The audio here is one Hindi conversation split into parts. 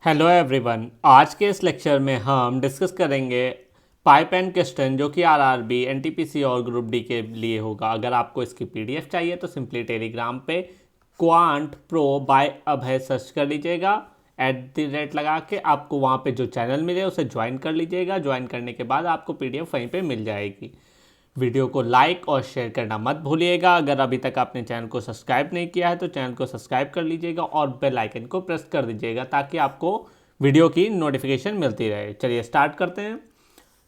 हेलो एवरीवन, आज के इस लेक्चर में हम डिस्कस करेंगे पाइप एंड क्वेश्चन जो कि आरआरबी, एनटीपीसी और ग्रुप डी के लिए होगा। अगर आपको इसकी पीडीएफ चाहिए तो सिंपली टेलीग्राम पे क्वांट प्रो बाय अभय सर्च कर लीजिएगा, @ लगा के आपको वहाँ पे जो चैनल मिले उसे ज्वाइन कर लीजिएगा। ज्वाइन करने के बाद आपको पीडीएफ वहीं पे मिल जाएगी। वीडियो को लाइक और शेयर करना मत भूलिएगा। अगर अभी तक आपने चैनल को सब्सक्राइब नहीं किया है तो चैनल को सब्सक्राइब कर लीजिएगा और बेल आइकन को प्रेस कर दीजिएगा ताकि आपको वीडियो की नोटिफिकेशन मिलती रहे। चलिए स्टार्ट करते हैं।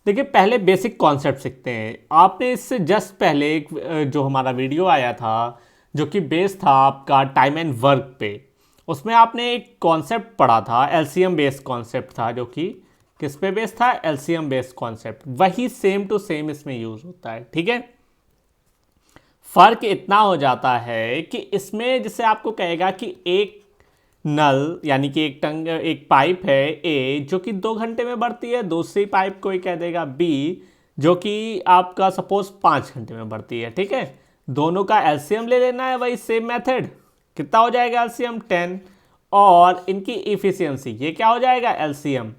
देखिए, पहले बेसिक कॉन्सेप्ट सीखते हैं। आपने इससे जस्ट पहले एक जो हमारा वीडियो आया था जो कि बेस था आपका टाइम एंड वर्क पे, उसमें आपने एक कॉन्सेप्ट पढ़ा था, एलसीएम बेस्ड कॉन्सेप्ट था, जो कि किस पे बेस्ड था? LCM based concept. वही सेम टू सेम इसमें यूज होता है, ठीक है। फर्क इतना हो जाता है कि इसमें जैसे आपको कहेगा कि एक नल यानी कि एक पाइप है ए जो कि 2 घंटे में बढ़ती है, दूसरी पाइप कोई कह देगा बी जो कि आपका सपोज 5 घंटे में बढ़ती है, ठीक है। दोनों का एलसीएम ले लेना है, वही सेम मेथड। कितना हो जाएगा एलसीएम? 10। और इनकी इफिशियंसी, ये क्या हो जाएगा? एलसीएम।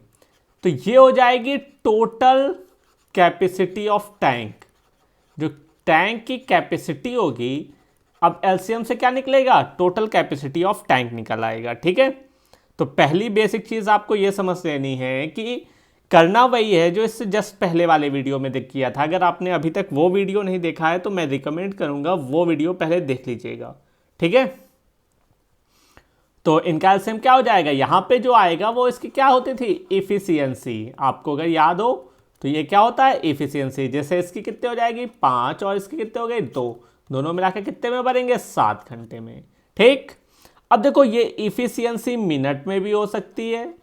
तो ये हो जाएगी टोटल कैपेसिटी ऑफ टैंक। जो टैंक की कैपेसिटी होगी, अब एलसीएम से क्या निकलेगा? टोटल कैपेसिटी ऑफ टैंक निकल आएगा, ठीक है। तो पहली बेसिक चीज आपको यह समझ लेनी है कि करना वही है जो इससे जस्ट पहले वाले वीडियो में देख किया था। अगर आपने अभी तक वो वीडियो नहीं देखा है तो मैं रिकमेंड करूंगा वो वीडियो पहले देख लीजिएगा, ठीक है। तो इनका एलसीएम क्या हो जाएगा? यहां पे जो आएगा वो इसकी क्या होती थी? इफिशियंसी। आपको अगर याद हो तो ये क्या होता है? इफिशियंसी। जैसे इसकी कितने हो जाएगी? 5 और इसकी कितने हो गई? 2। दोनों मिलाकर कितने में भरेंगे? 7 घंटे में, ठीक। अब देखो, ये इफिशियंसी मिनट में भी हो सकती है,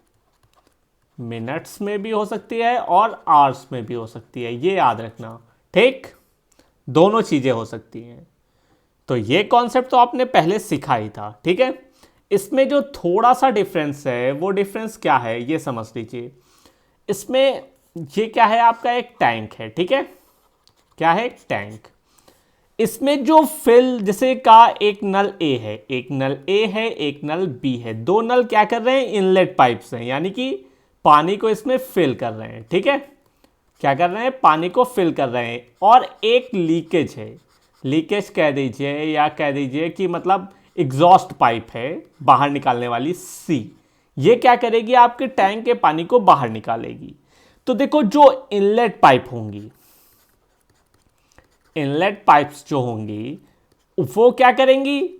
मिनट्स में भी हो सकती है और आवर्स में भी हो सकती है, ये याद रखना, ठीक। दोनों चीजें हो सकती हैं। तो ये कॉन्सेप्ट तो आपने पहले सीखा ही था, ठीक है। इसमें जो थोड़ा सा डिफरेंस है वो डिफरेंस क्या है ये समझ लीजिए। इसमें ये क्या है? आपका एक टैंक है, ठीक है। क्या है? टैंक। इसमें जो फिल, जैसे का एक नल ए है, एक नल ए है, एक नल बी है। दो नल क्या कर रहे हैं? इनलेट पाइप्स हैं, यानी कि पानी को इसमें फिल कर रहे हैं, ठीक है। क्या कर रहे हैं? पानी को फिल कर रहे हैं। और एक लीकेज है, लीकेज कह दीजिए या कह दीजिए कि मतलब एग्जॉस्ट पाइप है बाहर निकालने वाली सी। ये क्या करेगी? आपके टैंक के पानी को बाहर निकालेगी। तो देखो, जो इनलेट पाइप होंगी, इनलेट पाइप्स जो होंगी वो क्या करेंगी?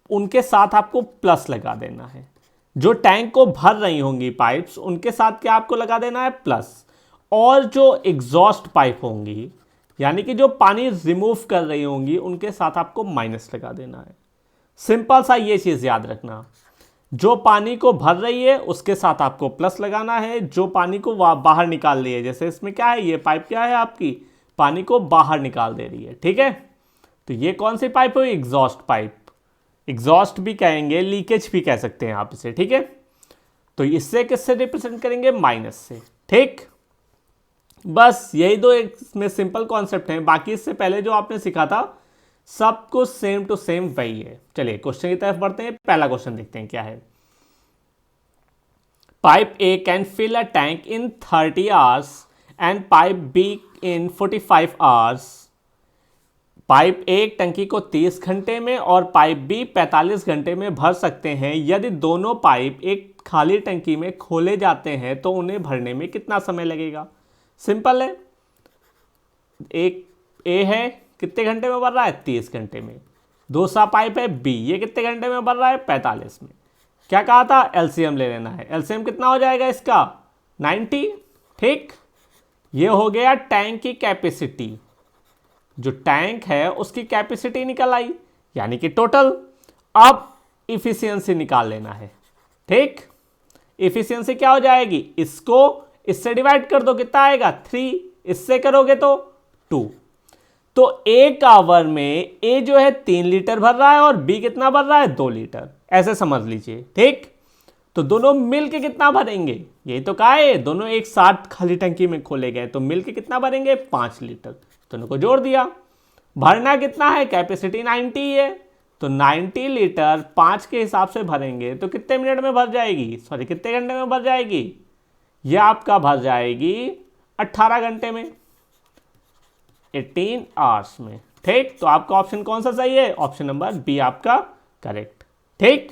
उनके साथ आपको प्लस लगा देना है। जो टैंक को भर रही होंगी पाइप्स, उनके साथ क्या आपको लगा देना है? प्लस। और जो एग्जॉस्ट पाइप होंगी, यानी कि जो पानी रिमूव कर रही होंगी, उनके साथ आपको माइनस लगा देना है। सिंपल सा ये चीज याद रखना। जो पानी को भर रही है उसके साथ आपको प्लस लगाना है, जो पानी को बाहर निकाल रही है, जैसे इसमें क्या है? ये पाइप क्या है? आपकी पानी को बाहर निकाल दे रही है, ठीक है। तो ये कौन सी पाइप है? Exhaust pipe. एग्जॉस्ट भी कहेंगे, लीकेज भी कह सकते हैं आप इसे, ठीक है। तो इससे किससे रिप्रेजेंट करेंगे? माइनस से, ठीक। बस यही दो इसमें सिंपल कॉन्सेप्ट हैं। बाकी इससे पहले जो आपने सीखा था सब कुछ सेम टू सेम वही है। चलिए क्वेश्चन की तरफ बढ़ते हैं। पहला क्वेश्चन देखते हैं क्या है। Pipe A can fill a tank in 30 hours and pipe B in 45 hours. Pipe A एक टंकी को 30 घंटे में और पाइप बी 45 घंटे में भर सकते हैं। यदि दोनों पाइप एक खाली टंकी में खोले जाते हैं तो उन्हें भरने में कितना समय लगेगा? सिंपल है। एक ए है, कितने घंटे में भर रहा है? 30 घंटे में। दूसरा पाइप है बी, ये कितने घंटे में भर रहा है? 45 में। क्या कहा था? एलसीएम ले लेना है। एलसीएम कितना हो जाएगा इसका? 90, ठीक। ये हो गया टैंक की कैपेसिटी। जो टैंक है उसकी कैपेसिटी निकल आई, यानी कि टोटल। अब इफिशियंसी निकाल लेना है, ठीक। इफिशियंसी क्या हो जाएगी? इसको इससे डिवाइड कर दो, कितना आएगा? 3। इससे करोगे तो 2। तो एक आवर में ए जो है 3 लीटर भर रहा है और बी कितना भर रहा है? 2 लीटर। ऐसे समझ लीजिए, ठीक। तो दोनों मिल के कितना भरेंगे? यही तो कहा है, दोनों एक साथ खाली टंकी में खोले गए तो मिल के कितना भरेंगे? 5 लीटर। दोनों को जोड़ दिया। भरना कितना है? कैपेसिटी 90 है, तो 90 लीटर 5 के हिसाब से भरेंगे तो कितने मिनट में भर जाएगी, सॉरी कितने घंटे में भर जाएगी, ये आपका भर जाएगी 18 घंटे में, 18 आवर्स में। ठीक, तो आपका ऑप्शन कौन सा सही है, ऑप्शन नंबर बी आपका करेक्ट। ठीक,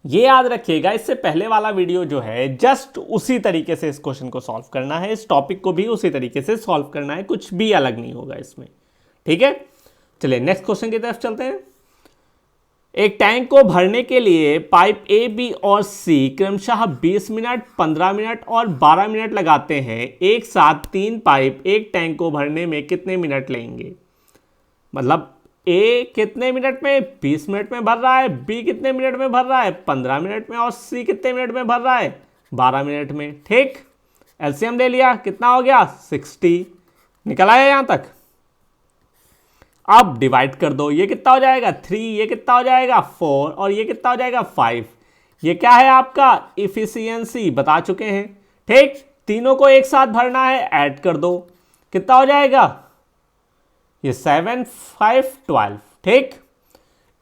ये याद रखिएगा, इससे पहले वाला वीडियो जो है जस्ट उसी तरीके से इस क्वेश्चन को सॉल्व करना है, इस टॉपिक को भी उसी तरीके से सॉल्व करना है, कुछ भी अलग नहीं होगा इसमें। ठीक है, चलिए नेक्स्ट क्वेश्चन की तरफ चलते हैं। एक टैंक को भरने के लिए पाइप ए, बी और सी क्रमशः 20 मिनट, 15 मिनट और 12 मिनट लगाते हैं। एक साथ 3 पाइप एक टैंक को भरने में कितने मिनट लेंगे? मतलब ए कितने मिनट में, 20 मिनट में भर रहा है, बी कितने मिनट में भर रहा है, 15 मिनट में, और सी कितने मिनट में भर रहा है, 12 मिनट में। ठीक, एलसीएम ले लिया, कितना हो गया 60, निकल आया यहां तक। अब डिवाइड कर दो, ये कितना हो जाएगा 3, ये कितना हो जाएगा 4 और ये कितना हो जाएगा 5। ये क्या है आपका इफिशियंसी, बता चुके हैं। ठीक, तीनों को एक साथ भरना है, ऐड कर दो, कितना हो जाएगा ये 7, 5, 12। ठीक,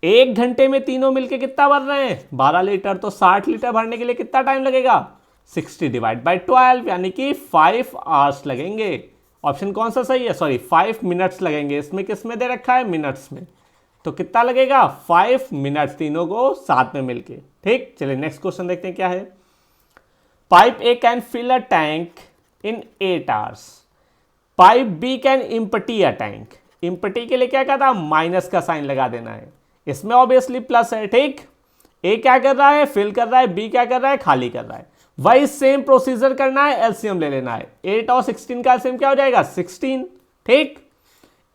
एक घंटे में तीनों मिलके कितना भर रहे हैं 12 लीटर, तो 60 लीटर भरने के लिए कितना टाइम लगेगा 60 डिवाइड बाई 12 यानी कि 5 आवर्स लगेंगे। ऑप्शन कौन सा सही है, सॉरी 5 मिनट्स लगेंगे, इसमें किस में दे रखा है मिनट्स में, तो कितना लगेगा 5 मिनट्स तीनों को साथ में मिलके। ठीक, चलिए नेक्स्ट क्वेश्चन देखते हैं क्या है। Pipe A can fill a tank in 8 hours, pipe B can empty a tank. Empty के लिए क्या कहता है, माइनस का साइन लगा देना है, इसमें ऑब्वियसली प्लस है। ठीक, ए क्या कर रहा है फिल कर रहा है, बी क्या कर रहा है खाली कर रहा है, वही सेम प्रोसीजर करना है, एलसीएम ले लेना है। 8 और 16 का एलसीएम क्या हो जाएगा 16। ठीक,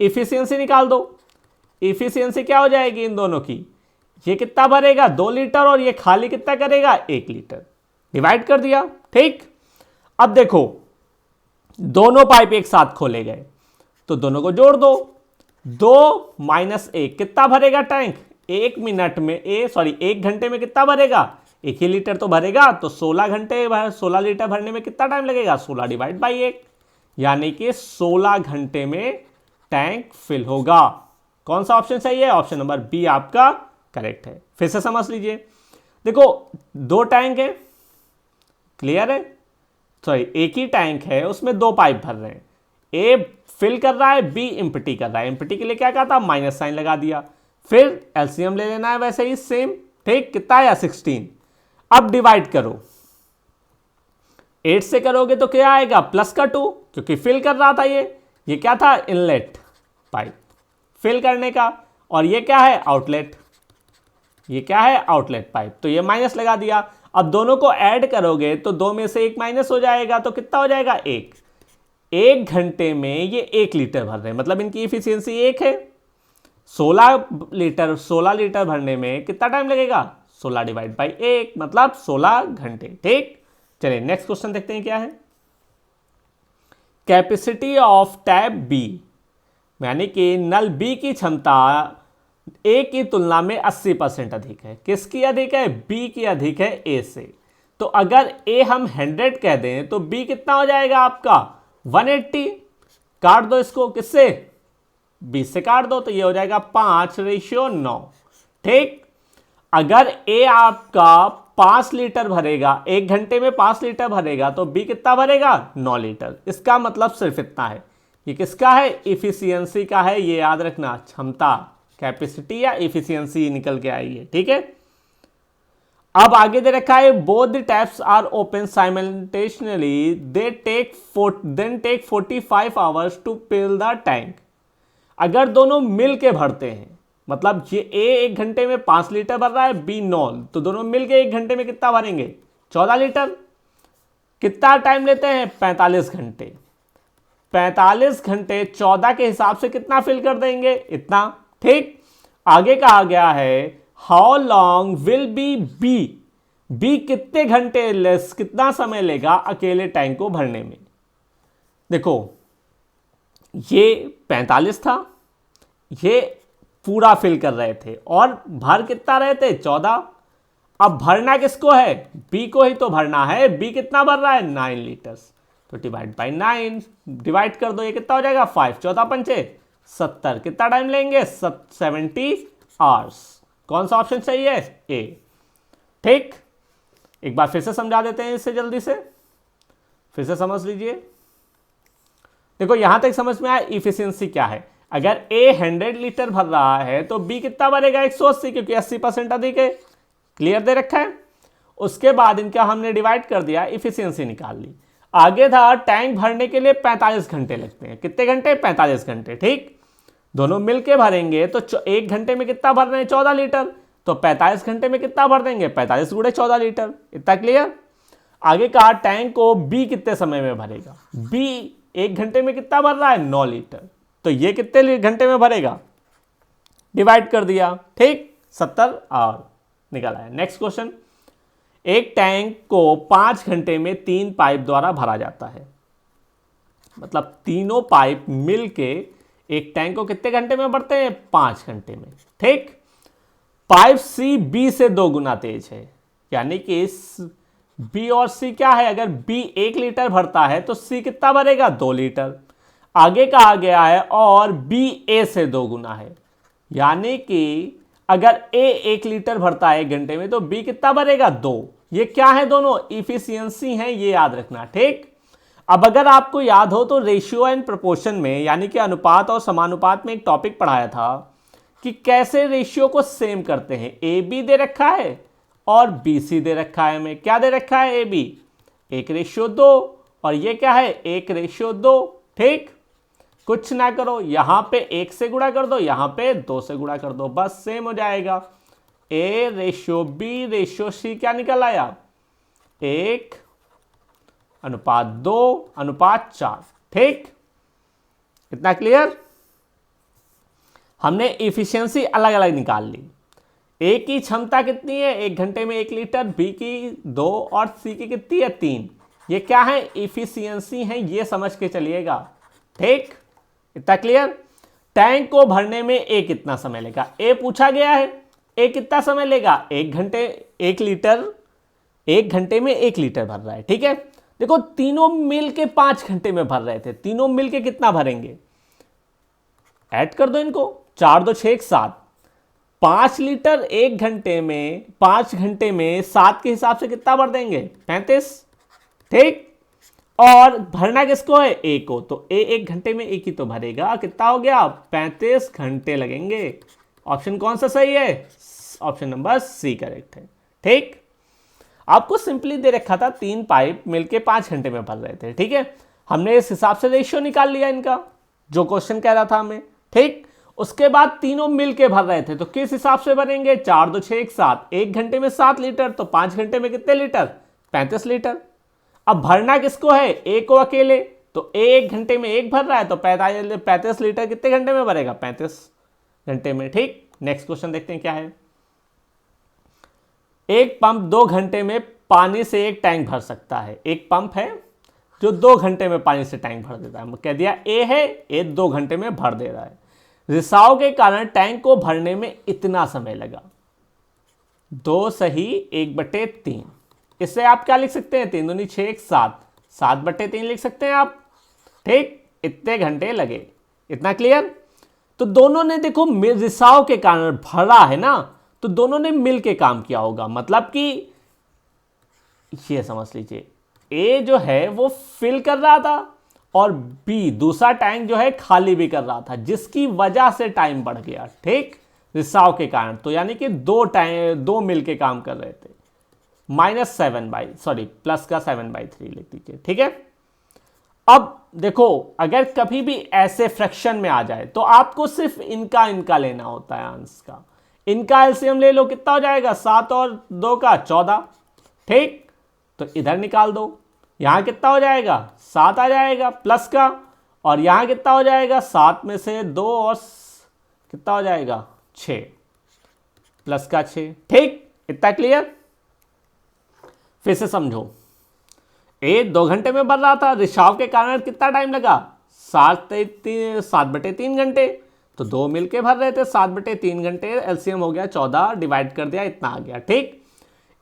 इफिशियंसी निकाल दो, इफिशियंसी क्या हो जाएगी इन दोनों की, ये कितना भरेगा 2 लीटर और ये खाली कितना करेगा 1 लीटर, डिवाइड कर दिया। ठीक, अब देखो दोनों पाइप एक साथ खोले गए तो दोनों को जोड़ दो, 2 माइनस 1 कितना भरेगा टैंक, 1 मिनट में सॉरी 1 घंटे में कितना भरेगा 1 ही लीटर तो भरेगा, तो 16 लीटर भरने में कितना टाइम लगेगा 16 डिवाइड बाई 1, यानी कि 16 घंटे में टैंक फिल होगा। कौन सा ऑप्शन सही है, ऑप्शन नंबर बी आपका करेक्ट है। फिर से समझ लीजिए, देखो 2 टैंक है, क्लियर है, सॉरी एक ही टैंक है उसमें 2 पाइप भर रहे हैं, ए फिल कर रहा है, बी इम्पटी कर रहा है। इम्पटी के लिए क्या कहा था माइनस साइन लगा दिया, फिर एलसीएम ले लेना है वैसे ही सेम। ठीक, कितना आया 16। अब डिवाइड करो, 8 से करोगे तो क्या आएगा प्लस का 2, क्योंकि फिल कर रहा था ये क्या था इनलेट पाइप फिल करने का, और ये क्या है आउटलेट, ये क्या है आउटलेट पाइप, तो ये माइनस लगा दिया। अब दोनों को ऐड करोगे तो 2 में से 1 माइनस हो जाएगा, तो कितना हो जाएगा 1। 1 घंटे में ये 1 लीटर भर रहे हैं, मतलब इनकी इफिशियंसी 1 है। 16 लीटर भरने में कितना टाइम लगेगा 16 डिवाइड बाई 1 मतलब 16 घंटे। ठीक, चलिए नेक्स्ट क्वेश्चन देखते हैं क्या है। कैपेसिटी ऑफ टैप बी, यानी कि नल बी की क्षमता ए की तुलना में 80% अधिक है। किसकी अधिक है, बी की अधिक है ए से। तो अगर ए हम 100 कह दें तो बी कितना हो जाएगा आपका 180। काट दो इसको, किससे 20 से काट दो, तो ये हो जाएगा 5:9। ठीक, अगर ए आपका 5 लीटर भरेगा, 1 घंटे में 5 लीटर भरेगा, तो बी कितना भरेगा 9 लीटर। इसका मतलब सिर्फ इतना है, ये किसका है इफिशियंसी का है, ये याद रखना, क्षमता कैपेसिटी या इफिशियंसी निकल के आई है। ठीक है, अब आगे दे रखा है both the taps are open simultaneously then take 45 hours to fill the tank. अगर दोनों मिल के भरते हैं, मतलब ये ए 1 घंटे में 5 लीटर भर रहा है, बी 9, तो दोनों मिल के 1 घंटे में कितना भरेंगे 14 लीटर। कितना टाइम लेते हैं 45 घंटे, 45 घंटे 14 के हिसाब से कितना फिल कर देंगे इतना। ठीक, आगे कहा गया है हाउ लॉन्ग विल बी कितने घंटे लेस कितना समय लेगा अकेले टैंक को भरने में। देखो ये 45 था, ये पूरा फिल कर रहे थे और भर कितना रहे थे 14। अब भरना किसको है, बी को ही तो भरना है। बी कितना भर रहा है 9 लीटर्स, तो डिवाइड बाई 9 डिवाइड कर दो, ये कितना हो जाएगा 5, 14 पंचे 70। कितना टाइम लेंगे 70 आवर्स। कौन सा ऑप्शन सही है? ए। ठीक, एक बार फिर से समझा देते हैं इसे जल्दी से, फिर से समझ लीजिए। देखो यहां तक समझ में आया इफिशियंसी क्या है। अगर ए 100 लीटर भर रहा है तो बी कितना भरेगा? 180, क्योंकि 80% अधिक है। क्लियर दे रखा है। उसके बाद इनका हमने डिवाइड कर दिया, इफिशियंसी निकाल ली। आगे था टैंक भरने के लिए 45 घंटे लगते हैं। कितने घंटे? 45 घंटे। ठीक, दोनों मिलके भरेंगे तो 1 घंटे में कितना भर रहे हैं? 14 लीटर। तो 45 घंटे में कितना भर देंगे? 45 गुणे 14 लीटर। इतना क्लियर। आगे कहा टैंक को बी कितने समय में भरेगा? बी 1 घंटे में कितना भर रहा है? 9 लीटर। तो ये कितने घंटे में भरेगा? डिवाइड कर दिया। ठीक, 70 और निकल आया। नेक्स्ट क्वेश्चन, एक टैंक को 5 घंटे में 3 पाइप द्वारा भरा जाता है। मतलब तीनों पाइप मिलके एक टैंक को कितने घंटे में भरते हैं? 5 घंटे में। ठीक, पाइप सी बी से 2 गुना तेज है, यानी कि बी और सी क्या है? अगर बी 1 लीटर भरता है तो सी कितना भरेगा? 2 लीटर। आगे कहा गया है और बी ए से 2 गुना है, यानी कि अगर ए 1 लीटर भरता है 1 घंटे में तो बी कितना भरेगा? 2। ये क्या है? दोनों इफिशियंसी हैं, ये याद रखना। ठीक, अब अगर आपको याद हो तो रेशियो एंड प्रोपोर्शन में, यानी कि अनुपात और समानुपात में एक टॉपिक पढ़ाया था कि कैसे रेशियो को सेम करते हैं। ए बी दे रखा है और बी सी दे रखा है। हमें क्या दे रखा है? ए बी 1:2 और ये क्या है? 1:2। ठीक, कुछ ना करो, यहां पे 1 से गुणा कर दो, यहां पे 2 से गुणा कर दो, बस सेम हो जाएगा। A/B/C क्या निकल आया? 1:2:4। ठीक, इतना क्लियर। हमने इफिशियंसी अलग अलग निकाल ली। ए की क्षमता कितनी है? 1 घंटे में 1 लीटर, बी की 2 और सी की कितनी है? 3। ये क्या है? इफिशियंसी है, ये समझ के चलिएगा। ठीक, इतना क्लियर। टैंक को भरने में ए कितना समय लेगा? ए पूछा गया है, ए कितना समय लेगा? 1 घंटे 1 लीटर, 1 घंटे में 1 लीटर भर रहा है। ठीक है, देखो तीनों मिल के 5 घंटे में भर रहे थे, तीनों मिल के कितना भरेंगे? ऐड कर दो इनको, 4 2 6 7। 5 लीटर 1 घंटे में, 5 घंटे में 7 के हिसाब से कितना भर देंगे? 35। ठीक, और भरना किसको है? ए को। तो ए 1 घंटे में 1 ही तो भरेगा। कितना हो गया? 35 घंटे लगेंगे। ऑप्शन कौन सा सही है? ऑप्शन नंबर सी करेक्ट है। ठीक, आपको सिंपली दे रखा था 3 पाइप मिलके 5 घंटे में भर रहे थे। ठीक है, हमने इस हिसाब से रेशियो निकाल लिया इनका, जो क्वेश्चन कह रहा था हमें। ठीक, उसके बाद तीनों मिलके भर रहे थे तो किस हिसाब से भरेंगे? 4 2 6 7। 1 घंटे में 7 लीटर, तो 5 घंटे में कितने लीटर? 35 लीटर। अब भरना किसको है? ए को अकेले। तो ए 1 घंटे में 1 भर रहा है तो 35 लीटर कितने घंटे में भरेगा? 35 घंटे में। ठीक, नेक्स्ट क्वेश्चन देखते हैं क्या है। एक पंप 2 घंटे में पानी से एक टैंक भर सकता है। एक पंप है जो 2 घंटे में पानी से टैंक भर देता है। कह दिया ए है, ए 2 घंटे में भर दे रहा है। रिसाव के कारण टैंक को भरने में इतना समय लगा। 2 सही 1/3। इससे आप क्या लिख सकते हैं? 3 दूनी 6 7, 7/3 लिख सकते हैं आप। ठीक, इतने घंटे लगे। इतना क्लियर। तो दोनों ने देखो रिसाव के कारण भरा है ना, तो दोनों ने मिल के काम किया होगा। मतलब कि ये समझ लीजिए, ए जो है वो फिल कर रहा था और बी दूसरा टैंक जो है खाली भी कर रहा था, जिसकी वजह से टाइम बढ़ गया। ठीक, रिसाव के कारण। तो यानी कि 2 मिल के काम कर रहे थे। प्लस का 7/3 लिख दीजिए। ठीक है, अब देखो अगर कभी भी ऐसे फ्रैक्शन में आ जाए तो आपको सिर्फ इनका लेना होता है अंश का। इनका एलसीएम ले लो, कितना हो जाएगा? 7 और 2 का 14। ठीक, तो इधर निकाल दो, यहां कितना हो जाएगा? 7 आ जाएगा प्लस का, और यहां कितना हो जाएगा? 7 में से 2 और कितना हो जाएगा? 6 प्लस का 6। ठीक, इतना क्लियर। फिर से समझो, ए 2 घंटे में भर रहा था, रिसाव के कारण कितना टाइम लगा? 7/3 घंटे। तो 2 मिलके भर रहे थे, 7/3 घंटे। एलसीएम हो गया 14, डिवाइड कर दिया, इतना आ गया। ठीक,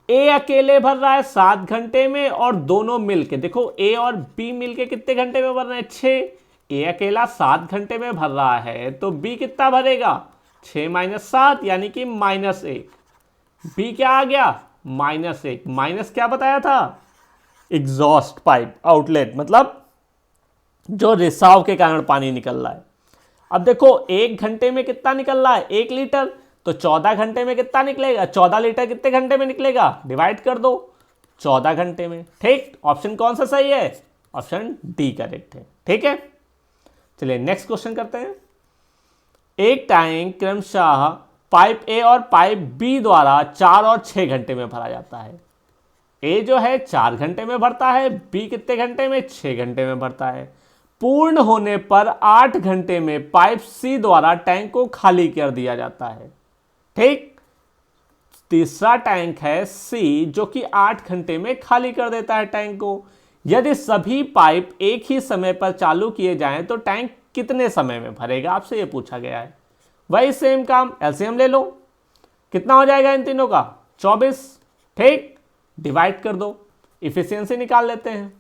ए अकेले भर रहा है 7 घंटे में, और दोनों मिलके देखो ए और बी मिलके कितने घंटे में भर रहे हैं? 6। ए अकेला 7 घंटे में भर रहा है तो बी कितना भरेगा? 6 माइनस 7 यानी कि -1। बी क्या आ गया? -1। माइनस क्या बताया था? एग्जॉस्ट पाइप आउटलेट, मतलब जो रिसाव के कारण पानी निकल रहा है। अब देखो 1 घंटे में कितना निकल रहा है? 1 लीटर। तो 14 घंटे में कितना निकलेगा? 14 लीटर कितने घंटे में निकलेगा? डिवाइड कर दो 14 घंटे में। ठीक, ऑप्शन कौन सा सही है? ऑप्शन डी करेक्ट है। ठीक है, चलिए नेक्स्ट क्वेश्चन करते हैं। एक टैंक क्रमशः पाइप ए और पाइप बी द्वारा 4 और 6 घंटे में भरा जाता है। ए जो है 4 घंटे में भरता है, बी कितने घंटे में? 6 घंटे में भरता है। पूर्ण होने पर 8 घंटे में पाइप सी द्वारा टैंक को खाली कर दिया जाता है। ठीक, तीसरा टैंक है सी जो कि 8 घंटे में खाली कर देता है टैंक को। यदि सभी पाइप एक ही समय पर चालू किए जाएं तो टैंक कितने समय में भरेगा? आपसे ये पूछा गया है। वही सेम काम, एलसीएम ले लो। कितना हो जाएगा इन तीनों का? 24। ठीक, डिवाइड कर दो, इफिशियंसी निकाल लेते हैं।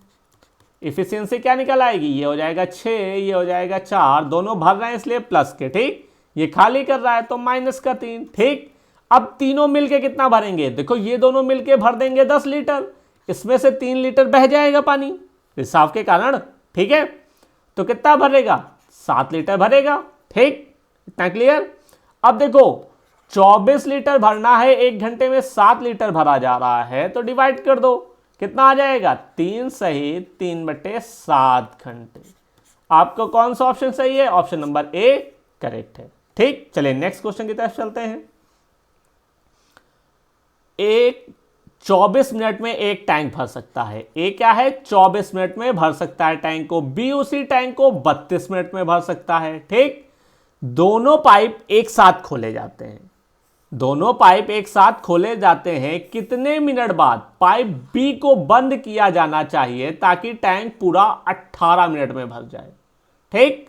इफिशियंसी क्या निकल आएगी? ये हो जाएगा 6, ये हो जाएगा 4, दोनों भर रहे हैं इसलिए प्लस के। ठीक, ये खाली कर रहा है तो माइनस का 3। ठीक, अब तीनों मिलके कितना भरेंगे? देखो ये दोनों मिलके भर देंगे 10 लीटर, इसमें से 3 लीटर बह जाएगा पानी रिसाव के कारण। ठीक है, तो कितना भरेगा? 7 लीटर भरेगा। ठीक, इतना क्लियर? अब देखो 24 लीटर भरना है 1 घंटे में, 7 लीटर भरा जा रहा है, तो डिवाइड कर दो, कितना आ जाएगा? 3 सही 3/7 घंटे। आपको कौन सा ऑप्शन सही है? ऑप्शन नंबर ए करेक्ट है। ठीक, चलिए नेक्स्ट क्वेश्चन की तरफ चलते हैं। एक 24 मिनट में एक टैंक भर सकता है। ए क्या है? 24 मिनट में भर सकता है टैंक को। बी उसी टैंक को 32 मिनट में भर सकता है। ठीक, दोनों पाइप एक साथ खोले जाते हैं। दोनों पाइप एक साथ खोले जाते हैं। कितने मिनट बाद पाइप बी को बंद किया जाना चाहिए ताकि टैंक पूरा 18 मिनट में भर जाए? ठीक,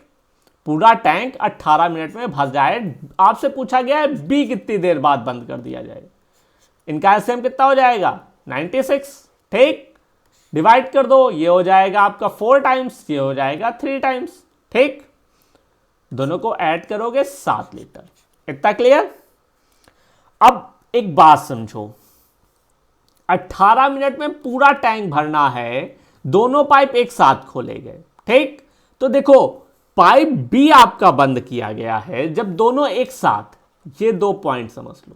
पूरा टैंक 18 मिनट में भर जाए। आपसे पूछा गया है बी कितनी देर बाद बंद कर दिया जाए। इनका एलसीएम कितना हो जाएगा? 96। ठीक, डिवाइड कर दो, ये हो जाएगा आपका 4 टाइम्स, ये हो जाएगा 3 टाइम्स। ठीक, दोनों को ऐड करोगे 7 लीटर। इतना क्लियर? अब एक बात समझो, 18 मिनट में पूरा टैंक भरना है, दोनों पाइप एक साथ खोले गए। ठीक, तो देखो पाइप बी आपका बंद किया गया है जब दोनों एक साथ, ये 2 पॉइंट समझ लो,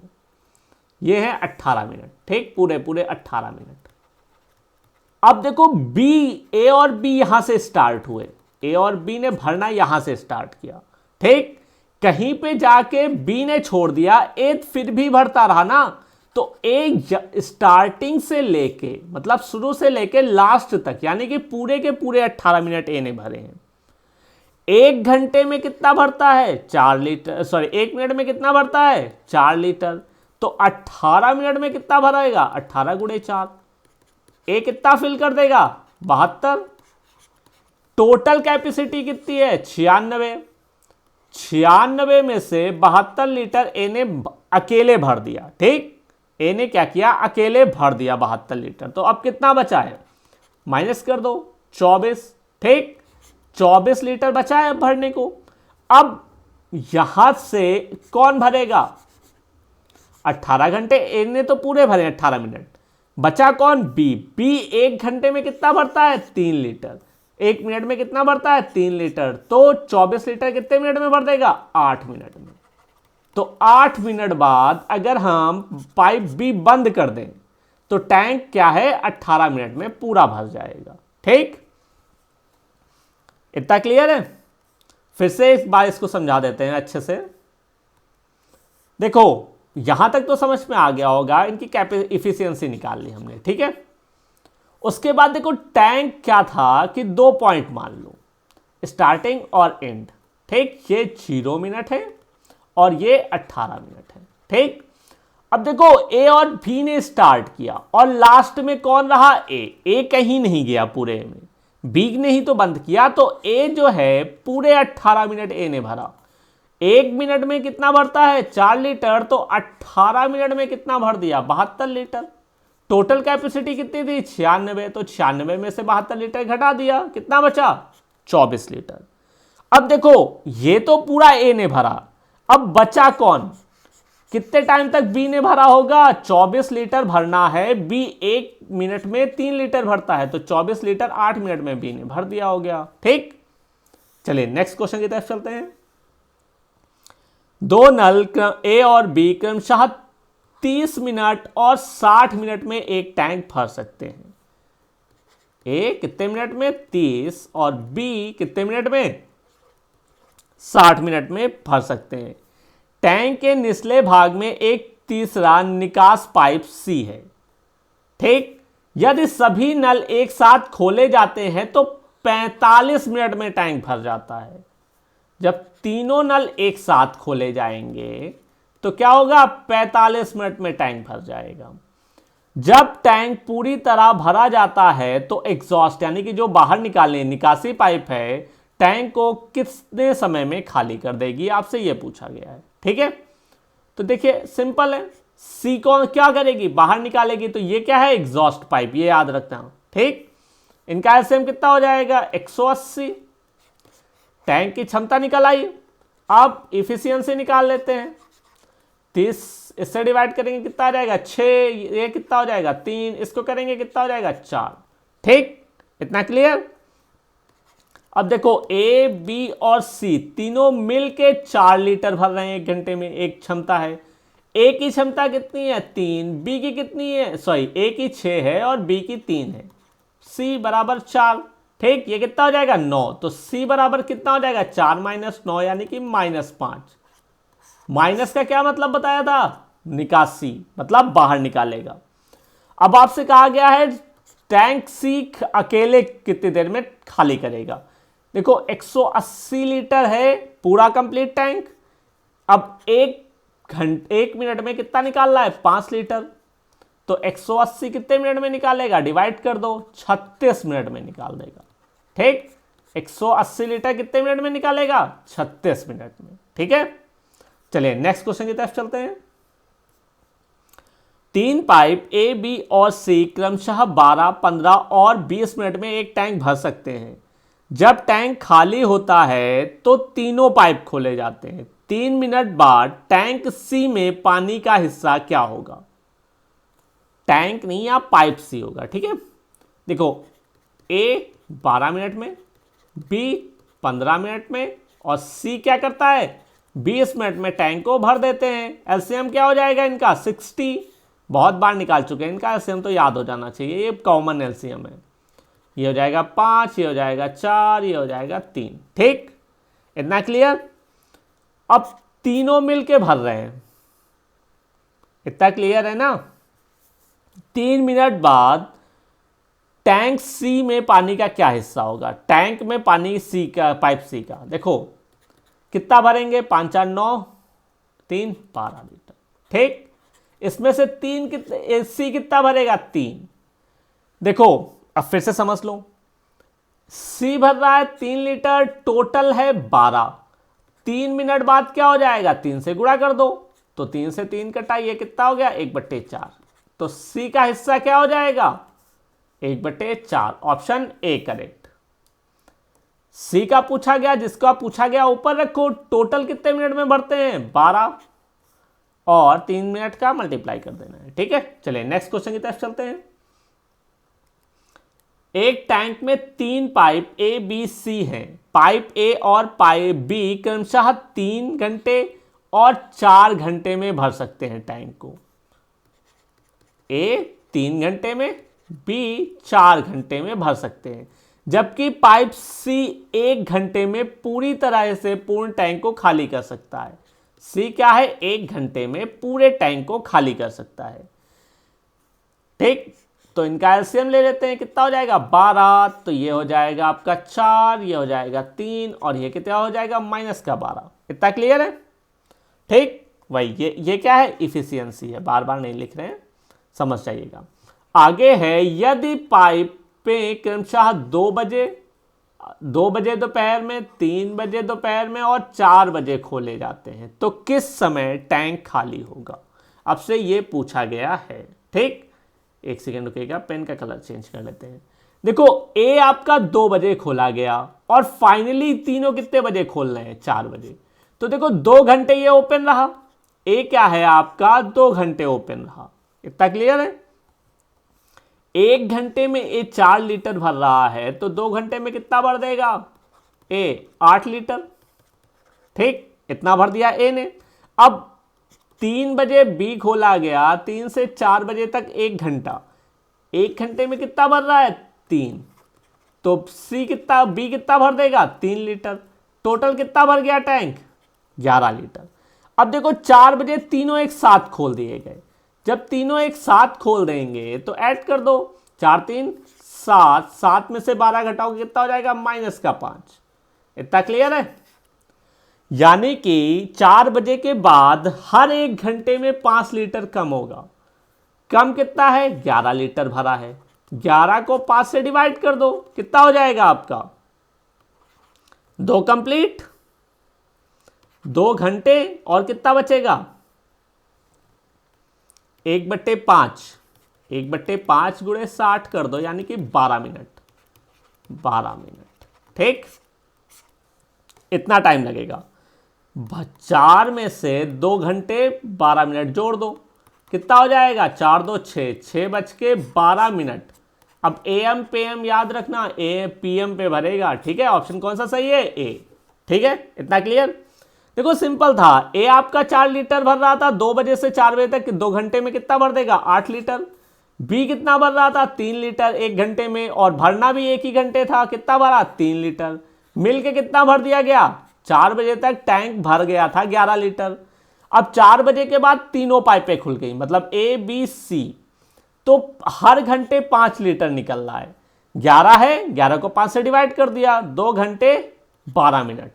ये है 18 मिनट। ठीक, पूरे 18 मिनट। अब देखो बी, ए और बी यहां से स्टार्ट हुए, ए और बी ने भरना यहां से स्टार्ट किया। ठीक, कहीं पे जाके बी ने छोड़ दिया, ए फिर भी भरता रहा ना, तो ए स्टार्टिंग से लेके, मतलब शुरू से लेके लास्ट तक, यानी कि पूरे के पूरे 18 मिनट ए ने भरे हैं। 1 घंटे में कितना भरता है? 4 लीटर, सॉरी 1 मिनट में कितना भरता है? 4 लीटर। तो 18 मिनट में कितना भराएगा? 18 गुणे 4। ए कितना फिल कर देगा? 72। टोटल कैपेसिटी कितनी है? 96। 96 में से 72 लीटर ए ने अकेले भर दिया। ठीक, ए ने क्या किया? अकेले भर दिया 72 लीटर। तो अब कितना बचा है? माइनस कर दो 24। ठीक, 24 लीटर बचा है भरने को। अब यहां से कौन भरेगा? 18 घंटे, ए ने तो पूरे भरे 18 मिनट, बचा कौन? बी। बी 1 घंटे में कितना भरता है? 3 लीटर। 1 मिनट में कितना भरता है? 3 लीटर। तो 24 लीटर कितने मिनट में भर देगा? 8 मिनट में। तो 8 मिनट बाद अगर हम पाइप बी बंद कर दें तो टैंक क्या है? 18 मिनट में पूरा भर जाएगा। ठीक, इतना क्लियर है? फिर से एक बार इसको समझा देते हैं अच्छे से। देखो यहां तक तो समझ में आ गया होगा, इनकी इफिशियंसी निकाल ली हमने। ठीक है, उसके बाद देखो टैंक क्या था कि 2 पॉइंट मान लो, स्टार्टिंग और एंड। ठीक, ये 0 मिनट है और ये 18 मिनट है। ठीक, अब देखो ए और बी ने स्टार्ट किया और लास्ट में कौन रहा? ए कहीं नहीं गया पूरे में, बी ने ही तो बंद किया। तो ए जो है पूरे 18 मिनट ए ने भरा। 1 मिनट में कितना भरता है? 4 लीटर। तो 18 मिनट में कितना भर दिया? 72 लीटर। टोटल कैपेसिटी कितनी थी? 96। तो 96 में से 72 लीटर घटा दिया, कितना बचा? 24 लीटर। अब देखो ये तो पूरा ए ने भरा, अब बचा कौन, कितने टाइम तक बी ने भरा होगा, 24 लीटर भरना है, बी 1 मिनट में 3 लीटर भरता है, तो 24 लीटर 8 मिनट में बी ने भर दिया हो गया। ठीक, चलिए नेक्स्ट क्वेश्चन की तरफ चलते हैं। दो नल ए और बी क्रमशः 30 मिनट और 60 मिनट में एक टैंक भर सकते हैं। ए कितने मिनट में, 30, और बी कितने मिनट में, 60 मिनट में भर सकते हैं। टैंक के निचले भाग में एक तीसरा निकास पाइप सी है। ठीक, यदि सभी नल एक साथ खोले जाते हैं तो 45 मिनट में टैंक भर जाता है। जब तीनों नल एक साथ खोले जाएंगे तो क्या होगा, 45 मिनट में टैंक भर जाएगा। जब टैंक पूरी तरह भरा जाता है तो एग्जॉस्ट यानी कि जो बाहर निकालने निकासी पाइप है, टैंक को कितने समय में खाली कर देगी, आपसे यह पूछा गया है। ठीक है, तो देखिए सिंपल है, सी को क्या करेगी, बाहर निकालेगी, तो ये क्या है, एग्जॉस्ट पाइप, ये याद रखना। ठीक, इनका एलसीएम कितना हो जाएगा, 180। टैंक की क्षमता निकल आई, अब इफिशियंसी निकाल लेते हैं। 30 इससे डिवाइड करेंगे कितना आ जाएगा, 6, ये कितना हो जाएगा 3, इसको करेंगे कितना हो जाएगा 4। ठीक, इतना क्लियर। अब देखो ए बी और सी तीनों मिलके 4 लीटर भर रहे हैं 1 घंटे में, एक क्षमता है। ए की क्षमता कितनी है, 3, बी की कितनी है, सॉरी ए की 6 है और बी की 3 है, सी बराबर 4। ठीक, ये कितना हो जाएगा 9, तो सी बराबर कितना हो जाएगा 4 माइनस 9 यानी कि -5। माइनस का क्या मतलब बताया था, निकासी, मतलब बाहर निकालेगा। अब आपसे कहा गया है टैंक सी अकेले कितनी देर में खाली करेगा। देखो 180 लीटर है पूरा कंप्लीट टैंक। अब 1 मिनट में कितना निकाल रहा है, 5 लीटर, तो 180 कितने मिनट में निकालेगा, डिवाइड कर दो, 36 मिनट में निकाल देगा। ठीक, 180 लीटर कितने मिनट में निकालेगा, 36 मिनट में। ठीक है, चलिए नेक्स्ट क्वेश्चन की तरफ चलते हैं। 3 पाइप ए बी और सी क्रमशः 12, 15 और 20 मिनट में एक टैंक भर सकते हैं। जब टैंक खाली होता है तो तीनों पाइप खोले जाते हैं। 3 मिनट बाद टैंक सी में पानी का हिस्सा क्या होगा, टैंक नहीं या पाइप सी होगा। ठीक है, देखो ए 12 मिनट में, बी 15 मिनट में और सी क्या करता है, 20 मिनट में टैंक को भर देते हैं। एलसीएम क्या हो जाएगा इनका, 60। बहुत बार निकाल चुके हैं, इनका एलसीएम तो याद हो जाना चाहिए, ये कॉमन एलसीएम है। ये हो जाएगा 5, ये हो जाएगा 4, ये हो जाएगा 3। ठीक, इतना क्लियर। अब तीनों मिलके भर रहे हैं, इतना क्लियर है ना। 3 मिनट बाद टैंक सी में पानी का क्या हिस्सा होगा, टैंक में पानी सी का, पाइप सी का, देखो कितना भरेंगे, 5 4 9, 3 12 लीटर। ठीक, इसमें से 3 कितने, सी कितना भरेगा, 3। देखो अब फिर से समझ लो, सी भर रहा है 3 लीटर, टोटल है 12। 3 मिनट बाद क्या हो जाएगा, 3 से गुणा कर दो, तो 3 से 3 कटा, ये कितना हो गया, 1/4। तो सी का हिस्सा क्या हो जाएगा, 1/4। Option A correct. सी का पूछा गया, जिसका पूछा गया ऊपर रखो। टोटल कितने मिनट में भरते हैं, 12, और 3 मिनट का मल्टीप्लाई कर देना है। ठीक है, चलिए नेक्स्ट क्वेश्चन की तरफ चलते हैं। एक टैंक में 3 पाइप ए बी सी हैं। पाइप ए और पाइप बी क्रमशः 3 घंटे और 4 घंटे में भर सकते हैं टैंक को। ए 3 घंटे में, बी 4 घंटे में भर सकते हैं, जबकि पाइप सी 1 घंटे में पूरी तरह से पूर्ण टैंक को खाली कर सकता है। सी क्या है, 1 घंटे में पूरे टैंक को खाली कर सकता है। ठीक, तो इनका एलसीएम ले लेते हैं, कितना हो जाएगा 12, तो ये हो जाएगा आपका 4, ये हो जाएगा 3 और ये कितना हो जाएगा -12। इतना क्लियर है। ठीक, वही ये क्या है, इफिशियंसी है, बार बार नहीं लिख रहे हैं, समझ जाइएगा। आगे है, यदि पाइपें क्रमशः 2 बजे दोपहर में, 3 बजे दोपहर में और 4 बजे खोले जाते हैं तो किस समय टैंक खाली होगा, आपसे ये पूछा गया है। ठीक, 1 सेकेंड रुकेगा, पेन का कलर चेंज कर लेते हैं। देखो ए आपका 2 बजे खोला गया और फाइनली तीनों कितने बजे खोल रहे हैं, 4 बजे, तो देखो 2 घंटे ये ओपन रहा, ए क्या है आपका 2 घंटे ओपन रहा। इतना क्लियर है? 1 घंटे में ए 4 लीटर भर रहा है तो 2 घंटे में कितना भर देगा ए 8 लीटर। ठीक, इतना भर दिया ए ने। अब 3 बजे बी खोला गया, 3 से 4 बजे तक 1 घंटा, 1 घंटे में कितना भर रहा है 3, तो सी कितना बी कितना भर देगा 3 लीटर। टोटल कितना भर गया टैंक 11 लीटर। अब देखो 4 बजे तीनों एक साथ खोल दिए गए, जब तीनों एक साथ खोल देंगे तो ऐड कर दो, 4 3 7, 7 में से 12 घटाओगे कितना हो जाएगा -5। इतना क्लियर है? यानी कि 4 बजे के बाद हर 1 घंटे में 5 लीटर कम होगा। कम कितना है 11 लीटर भरा है, 11 को 5 से डिवाइड कर दो, कितना हो जाएगा आपका 2 कंप्लीट, 2 घंटे और कितना बचेगा 1/5, 1/5 गुणे 60 कर दो, यानी कि 12 मिनट, 12 मिनट। ठीक, इतना टाइम लगेगा। 4 में से 2 घंटे 12 मिनट जोड़ दो, कितना हो जाएगा 4 2 6, 6 बज के 12 मिनट। अब AM PM याद रखना, ए PM पे भरेगा। ठीक है, ऑप्शन कौन सा सही है ए। ठीक है, इतना क्लियर? देखो सिंपल था, ए आपका 4 लीटर भर रहा था 2 बजे से 4 बजे तक, 2 घंटे में कितना भर देगा 8 लीटर। बी कितना भर रहा था 3 लीटर 1 घंटे में, और भरना भी एक ही घंटे था, कितना भरा 3 लीटर। मिल के कितना भर दिया गया 4 बजे तक टैंक भर गया था 11 लीटर। अब 4 बजे के बाद तीनों पाइपें खुल गई, मतलब ए बी सी, तो हर घंटे 5 लीटर निकल रहा है। 11 है, 11 को 5 से डिवाइड कर दिया, 2 घंटे 12 मिनट,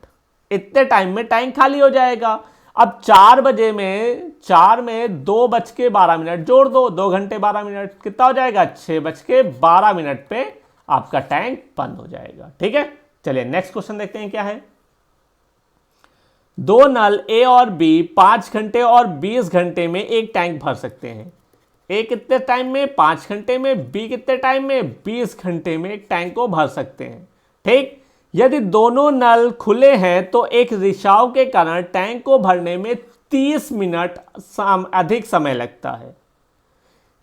इतने टाइम में टैंक खाली हो जाएगा। अब 4 बजे में 4 में 2 बज के 12 मिनट जोड़ दो, 2 घंटे 12 मिनट, कितना हो जाएगा 6 बज के 12 मिनट पे आपका टैंक बंद हो जाएगा। ठीक है, चलिए नेक्स्ट क्वेश्चन देखते हैं क्या है। 2 नल ए और बी 5 घंटे और 20 घंटे में एक टैंक भर सकते हैं। ए कितने टाइम में 5 घंटे में, बी कितने टाइम में 20 घंटे में एक टैंक को भर सकते हैं। ठीक, यदि दोनों नल खुले हैं तो एक रिसाव के कारण टैंक को भरने में 30 मिनट अधिक समय लगता है।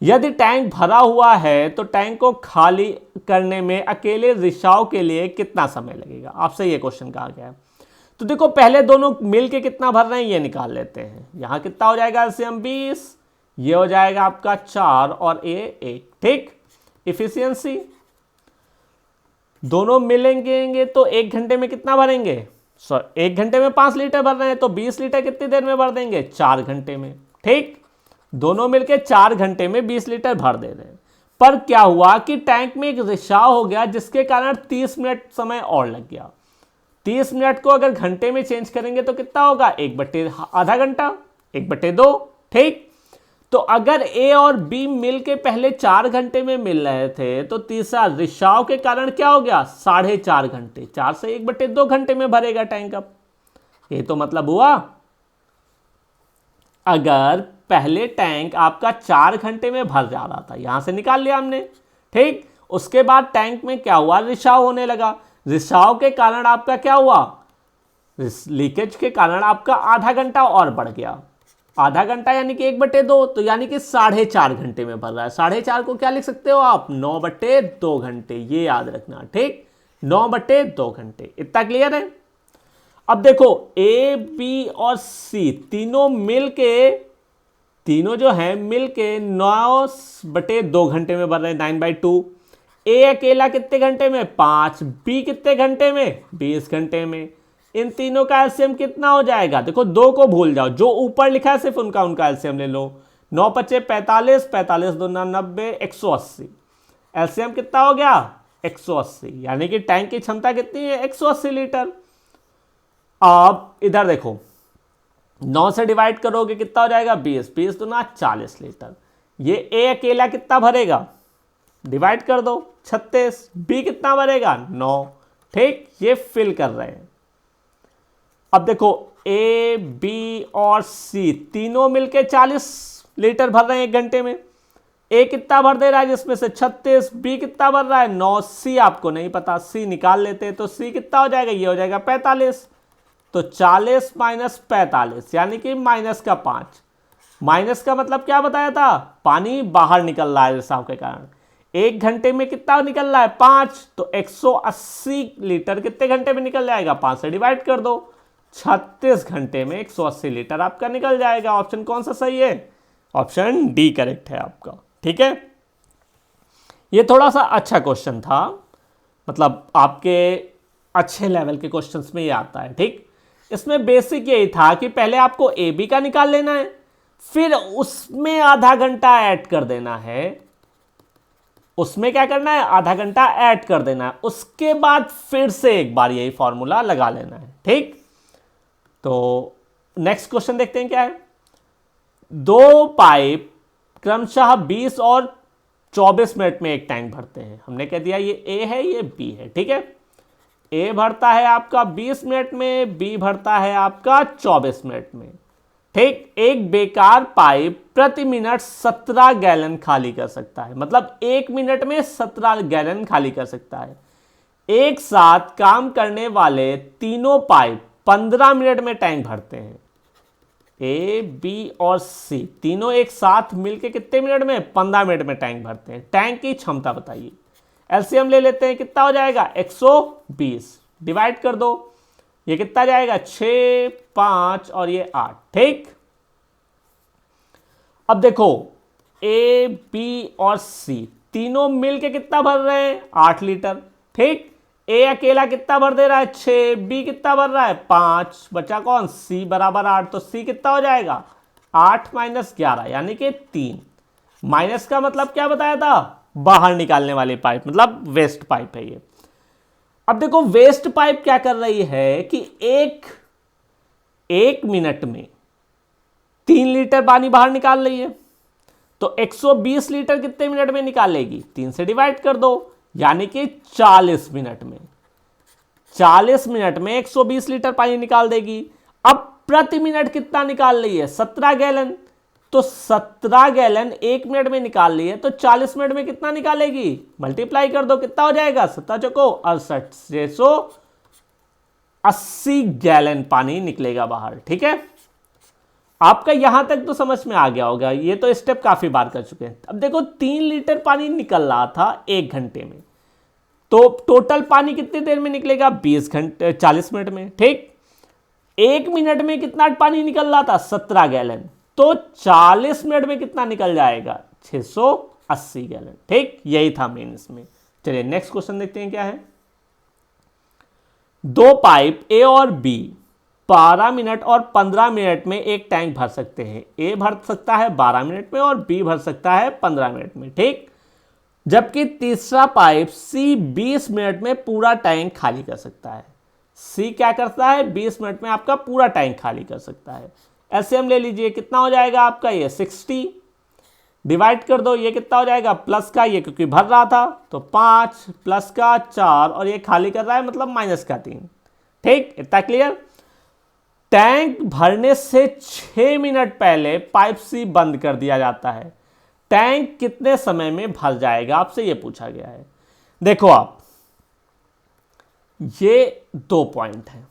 यदि टैंक भरा हुआ है तो टैंक को खाली करने में अकेले रिसाव के लिए कितना समय लगेगा, आपसे ये क्वेश्चन कहा गया है। तो देखो पहले दोनों मिल के कितना भर रहे हैं ये निकाल लेते हैं। यहां कितना हो जाएगा एलसीएम 20, ये हो जाएगा आपका 4 और ए 1। ठीक, इफिशियंसी दोनों मिलेंगे तो 1 घंटे में कितना भरेंगे, 1 घंटे में 5 लीटर भर रहे हैं तो 20 लीटर कितनी देर में भर देंगे 4 घंटे में। ठीक, दोनों मिलके 4 घंटे में 20 लीटर भर दे रहे हैं। पर क्या हुआ कि टैंक में एक रिसाव हो गया जिसके कारण 30 मिनट समय और लग गया। 30 मिनट को अगर घंटे में चेंज करेंगे तो कितना होगा 1/आधा घंटा, 1/2। ठीक, तो अगर ए और बी मिल के पहले 4 घंटे में मिल रहे थे तो तीसरा रिसाव के कारण क्या हो गया 4.5 घंटे, 4 से 1/2 घंटे में भरेगा टैंक। अब ये तो मतलब हुआ अगर पहले टैंक आपका 4 घंटे में भर जा रहा था, यहां से निकाल लिया हमने। ठीक, उसके बाद टैंक में क्या हुआ रिसाव होने लगा, रिसाव के कारण आपका क्या हुआ लीकेज के कारण आपका आधा घंटा और बढ़ गया। आधा घंटा यानी कि 1/2, तो यानी कि 4.5 घंटे में भर रहा है। 4.5 को क्या लिख सकते हो आप 9/2 घंटे, ये याद रखना। ठीक, 9/2 घंटे। इतना क्लियर है? अब देखो ए बी और सी तीनों जो है मिलके 9/2 घंटे में भर रहे हैं, 9/2। ए अकेला कितने घंटे में 5, बी कितने घंटे में 20 घंटे में। इन तीनों का एलसीएम कितना हो जाएगा, देखो 2 को भूल जाओ, जो ऊपर लिखा है सिर्फ उनका एलसीएम ले लो। 9 × 45, 45 दूना 90, 180। एलसीएम कितना हो गया 180, यानी कि टैंक की क्षमता कितनी है 180 लीटर। अब इधर देखो 9 से डिवाइड करोगे कितना हो जाएगा 20, 20 दूना 40 लीटर। ये ए अकेला कितना भरेगा, डिवाइड कर दो 36, बी कितना भरेगा 9। ठीक, ये फिल कर रहे हैं। अब देखो ए बी और सी तीनों मिलके 40 लीटर भर रहे हैं 1 घंटे में। ए कितना भर दे रहा है जिसमें से 36, बी कितना भर रहा है 9, सी आपको नहीं पता, सी निकाल लेते हैं तो सी कितना हो जाएगा, ये हो जाएगा 45। तो 40 माइनस 45 यानी कि माइनस का 5। माइनस का मतलब क्या बताया था, पानी बाहर निकल रहा है रिसाव के कारण। 1 घंटे में कितना निकल रहा है, 5, तो 180 लीटर कितने घंटे में निकल जाएगा, 5 से डिवाइड कर दो, 36 घंटे में 180 लीटर आपका निकल जाएगा। ऑप्शन कौन सा सही है, ऑप्शन डी करेक्ट है आपका। ठीक है, ये थोड़ा सा अच्छा क्वेश्चन था, मतलब आपके अच्छे लेवल के क्वेश्चंस में ये आता है। ठीक, इसमें बेसिक यही था कि पहले आपको ए बी का निकाल लेना है, फिर उसमें आधा घंटा ऐड कर देना है, उसमें क्या करना है, आधा घंटा ऐड कर देना है, उसके बाद फिर से एक बार यही फॉर्मूला लगा लेना है। ठीक, तो नेक्स्ट क्वेश्चन देखते हैं क्या है। 2 पाइप क्रमशः 20 और 24 मिनट में एक टैंक भरते हैं। हमने कह दिया ये ए है, ये बी है। ठीक है, ए भरता है आपका 20 मिनट में, बी भरता है आपका 24 मिनट में। ठीक, एक बेकार पाइप प्रति मिनट 17 गैलन खाली कर सकता है, मतलब 1 मिनट में 17 गैलन खाली कर सकता है। एक साथ काम करने वाले तीनों पाइप 15 मिनट में टैंक भरते हैं। ए बी और सी तीनों एक साथ मिलकर कितने मिनट में, 15 मिनट में टैंक भरते हैं। टैंक की क्षमता बताइए। एलसीएम ले लेते हैं, कितना हो जाएगा, 120, डिवाइड कर दो, ये कितना जाएगा, 6, 5 और ये 8। ठीक, अब देखो ए बी और सी तीनों मिलके कितना भर रहे हैं, 8 लीटर। ठीक, ए अकेला कितना भर दे रहा है, 6, बी कितना भर रहा है, 5, बचा कौन, सी बराबर 8, तो सी कितना हो जाएगा, 8 माइनस 11 यानी कि 3। माइनस का मतलब क्या बताया था, बाहर निकालने वाली पाइप, मतलब वेस्ट पाइप है ये। अब देखो वेस्ट पाइप क्या कर रही है कि एक मिनट में 3 लीटर पानी बाहर निकाल रही है, तो 120 लीटर कितने मिनट में निकालेगी, 3 से डिवाइड कर दो, यानी कि 40 मिनट में। 40 मिनट में 120 लीटर पानी निकाल देगी। अब प्रति मिनट कितना निकाल रही है, 17 गैलन, तो 17 गैलन 1 मिनट में निकाल ली है, तो 40 मिनट में कितना निकालेगी, मल्टीप्लाई कर दो, कितना हो जाएगा, 7 चौको 68, 680 गैलन पानी निकलेगा बाहर। ठीक है, आपका यहां तक तो समझ में आ गया होगा, ये तो स्टेप काफी बार कर चुके हैं। अब देखो 3 लीटर पानी निकल रहा था 1 घंटे में, तो टोटल पानी कितनी देर में निकलेगा, 40 मिनट में। ठीक, 1 मिनट में कितना पानी निकल रहा था, 17 गैलन, तो 40 मिनट में कितना निकल जाएगा, 680 गैलन। ठीक, यही था मेन इसमें। चलिए नेक्स्ट क्वेश्चन देखते हैं क्या है। 2 पाइप ए और बी 12 मिनट और 15 मिनट में एक टैंक भर सकते हैं। ए भर सकता है 12 मिनट में और बी भर सकता है 15 मिनट में। ठीक, जबकि तीसरा पाइप सी 20 मिनट में पूरा टैंक खाली कर सकता है। सी क्या करता है, 20 मिनट में आपका पूरा टैंक खाली कर सकता है। एलसीएम ले लीजिए, कितना हो जाएगा आपका, ये 60, डिवाइड कर दो, ये कितना हो जाएगा, प्लस का ये क्योंकि भर रहा था तो 5, प्लस का 4 और ये खाली कर रहा है मतलब माइनस का 3। ठीक, इतना क्लियर। टैंक भरने से 6 मिनट पहले पाइप सी बंद कर दिया जाता है। टैंक कितने समय में भर जाएगा, आपसे यह पूछा गया है। देखो आप, ये 2 पॉइंट है।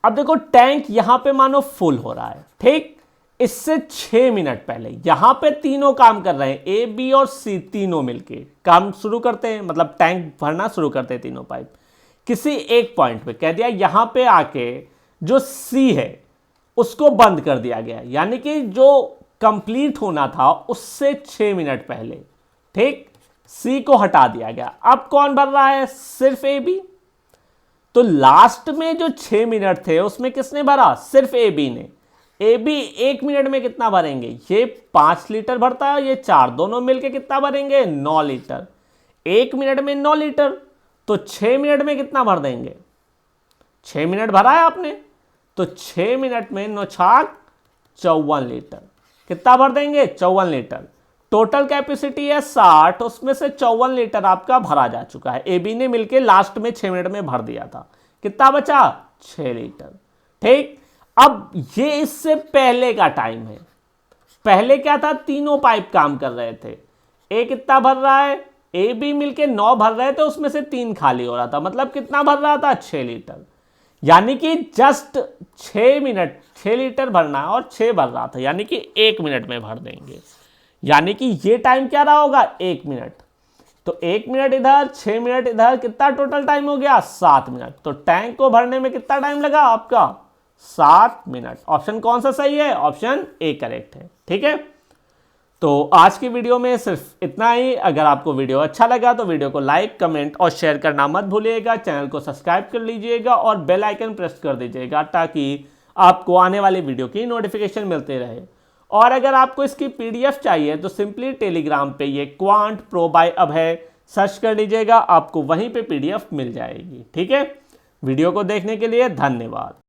अब देखो टैंक यहां पे मानो फुल हो रहा है। ठीक, इससे 6 मिनट पहले यहां पे तीनों काम कर रहे हैं, ए बी और सी तीनों मिलके काम शुरू करते हैं, मतलब टैंक भरना शुरू करते हैं तीनों पाइप। किसी एक पॉइंट पे कह दिया, यहां पे आके जो सी है उसको बंद कर दिया गया, यानी कि जो कंप्लीट होना था उससे 6 मिनट पहले। ठीक, सी को हटा दिया गया। अब कौन भर रहा है, सिर्फ ए बी। तो लास्ट में जो 6 मिनट थे उसमें किसने भरा, सिर्फ ए बी ने। ए बी 1 मिनट में कितना भरेंगे, ये 5 लीटर भरता है, ये 4, दोनों मिलके कितना भरेंगे, 9 लीटर। 1 मिनट में 9 लीटर, तो 6 मिनट में कितना भर देंगे, 6 मिनट भरा है आपने, तो 6 मिनट में 9 छाक 54 लीटर। कितना भर देंगे, 54 लीटर। टोटल कैपेसिटी है 60, उसमें से 54 लीटर आपका भरा जा चुका है। ए बी ने मिलके लास्ट में 6 मिनट में भर दिया था। कितना बचा, 6 लीटर। ठीक, अब ये इससे पहले का टाइम है। पहले क्या था, तीनों पाइप काम कर रहे थे। ए कितना भर रहा है, ए बी मिलके 9 भर रहे थे, उसमें से 3 खाली हो रहा था, मतलब कितना भर रहा था, 6 लीटर। यानी कि जस्ट 6 मिनट 6 लीटर भरना है और 6 भर रहा था, यानी कि 1 मिनट में भर देंगे। यानी कि ये टाइम क्या रहा होगा, 1 मिनट। तो 1 मिनट इधर, 6 मिनट इधर, कितना टोटल टाइम हो गया, 7 मिनट। तो टैंक को भरने में कितना टाइम लगा आपका, 7 मिनट। ऑप्शन कौन सा सही है, ऑप्शन ए करेक्ट है। ठीक है, तो आज की वीडियो में सिर्फ इतना ही। अगर आपको वीडियो अच्छा लगा तो वीडियो को लाइक, कमेंट और शेयर करना मत भूलिएगा। चैनल को सब्सक्राइब कर लीजिएगा और बेल आइकन प्रेस कर दीजिएगा ताकि आपको आने वाली वीडियो की नोटिफिकेशन मिलते रहे। और अगर आपको इसकी पीडीएफ चाहिए तो सिंपली टेलीग्राम पे ये क्वांट प्रो बाय अभय सर्च कर लीजिएगा, आपको वहीं पे पीडीएफ मिल जाएगी। ठीक है, वीडियो को देखने के लिए धन्यवाद।